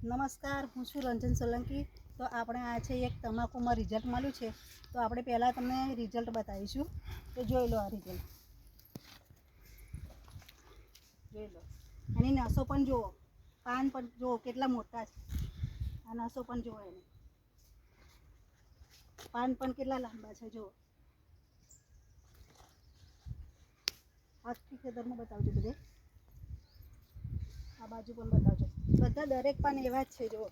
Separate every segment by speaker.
Speaker 1: નમસ્કાર, હું છું રંજન સોલંકી। તો આપણે આ છે એક તમાકુમાં રિઝલ્ટ મળ્યું છે, તો આપણે પહેલાં તમને રિઝલ્ટ બતાવીશું। તો જોઈ લો, આ રિઝલ્ટ જોઈ લો। એની નસો પણ જુઓ, પાન પણ જુઓ કેટલા મોટા છે। આ નસો પણ જુઓ, એને પાન પણ કેટલા લાંબા છે જુઓ। આખી ખેતરમાં બતાવજો, બધે આ બાજુ પણ બતાવજો, બધા દરેક પાન એવા જ છે જુઓ।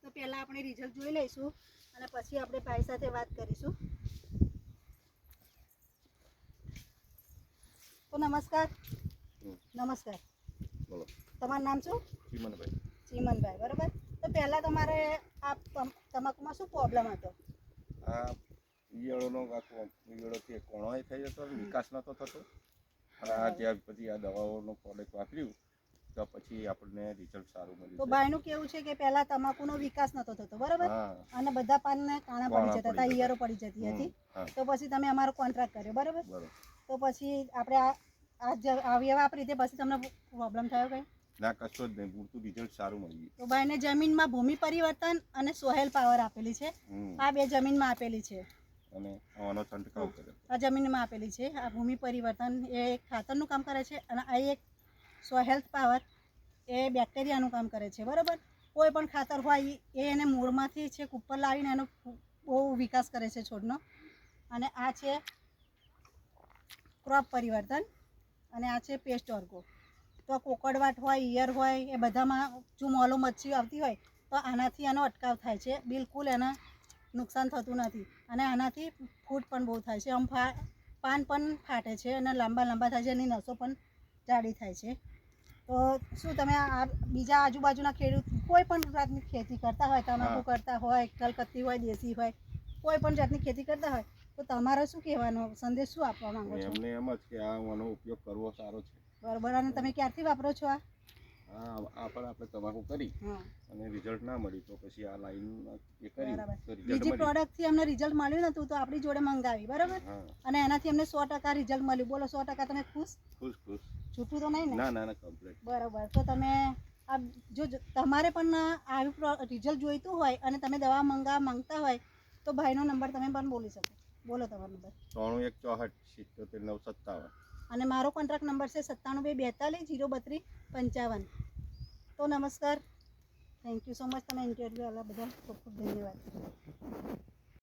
Speaker 1: તો પહેલાં આપણે રિઝલ્ટ જોઈ લઈશું અને પછી આપણે ભાઈ સાથે વાત કરીશું। તો નમસ્કાર। નમસ્કાર,
Speaker 2: બોલો।
Speaker 1: તમારું નામ શું?
Speaker 2: ચીમનભાઈ।
Speaker 1: ચીમનભાઈ, બરાબર। તો પહેલાં તમારે આ તમાકુમાં શું પ્રોબ્લેમ હતો?
Speaker 2: આ ઈયળોથી કોણોય થઈ જતો, વિકાસ નહોતો થતો। અને આ જ્યાં પછી આ દવાઓનો પ્રોડક્ટ વાપર્યું તો પછી આપણને રિઝલ્ટ સારું મળ્યું।
Speaker 1: તો ભાઈનું કેવું છે કે પહેલાં તમાકુનો વિકાસ નહોતો થતો, બરાબર, અને બધા પાનને કાણા પડી જતા હતા, ઈયળો પડી જતી હતી। તો પછી તમે અમારો કોન્ટ્રાક્ટ કર્યો, બરાબર। તો પછી આપણે આ વાપરી તે પછી તમને પ્રોબ્લેમ થયો કંઈ?
Speaker 2: ના, કશો જ નહીં, પૂરતું રિઝલ્ટ સારું મળી ગયું।
Speaker 1: તો ભાઈને જમીનમાં ભૂમિ પરિવર્તન અને સોહેલ પાવર આપેલી છે, આ બે જમીનમાં આપેલી છે,
Speaker 2: અને આનો છંટકાવ કર્યો,
Speaker 1: આ જમીનમાં આપેલી છે। આ ભૂમિ પરિવર્તન એ ખાતરનું કામ કરે છે, અને આ એક સોહેલ પાવર એ બેક્ટેરિયાનું કામ કરે છે, બરાબર। કોઈ પણ ખાતર હોય એ એને મૂળમાંથી છેક ઉપર લાવીને એનો બહુ વિકાસ કરે છે છોડનો। અને આ છે ક્રોપ પરિવર્તન, અને આ છે પેસ્ટ ઓર્ગો। તો કોકડવાટ હોય, ઈયર હોય, એ બધામાં જો મોલો મચ્છી આવતી હોય તો આનાથી એનો અટકાવ થાય છે, બિલકુલ એને નુકસાન થતું નથી। અને આનાથી ફૂટ પણ બહુ થાય છે, આમ પાન પણ ફાટે છે અને લાંબા લાંબા થાય છે, એની નસો પણ જાડી થાય છે। તો શું તમે આ બીજા આજુબાજુના ખેડૂત કોઈ પણ જાતની ખેતી કરતા હોય, તમાકુ કરતા હોય, કલકત્તી હોય, દેશી હોય, કોઈ પણ જાતની ખેતી કરતા હોય, તો તમારે શું કહેવાનો સંદેશ શું આપવા માંગો છો?
Speaker 2: એમને એમ જ કે આનો ઉપયોગ કરવો સારો છે,
Speaker 1: બરાબર। અને તમે ક્યારથી વાપરો છો આ?
Speaker 2: પણ આપણે તમાકુ કરી અને રિઝલ્ટ ના મળ્યું તો પછી આ લાઈન એ કરી,
Speaker 1: બીજી પ્રોડક્ટથી અમને રિઝલ્ટ મળ્યું નતું તો આપણી જોડે મંગાવી, બરાબર, અને એનાથી અમને 100% રિઝલ્ટ મળ્યું। બોલો, 100% તમે ખુશ?
Speaker 2: ખુશ।
Speaker 1: છૂટું તો નહીં ને?
Speaker 2: ના, કમ્પ્લીટ।
Speaker 1: બરાબર। તો તમે આ જો તમારે પણ આવ્યું રિઝલ્ટ જોઈતું હોય અને તમે દવા મંગાવવા માંગતા હોય તો ભાઈનો નંબર તમે પણ બોલી શકો, બોલો તમારો નંબર।
Speaker 2: 9364777957।
Speaker 1: અને મારો કોન્ટ્રાક્ટ નંબર છે 9742403255। તો નમસ્કાર, થેન્ક યુ સો મચ, તમે ઇન્ટરવ્યૂ આપ્યા બદલ ખૂબ ખૂબ ધન્યવાદ।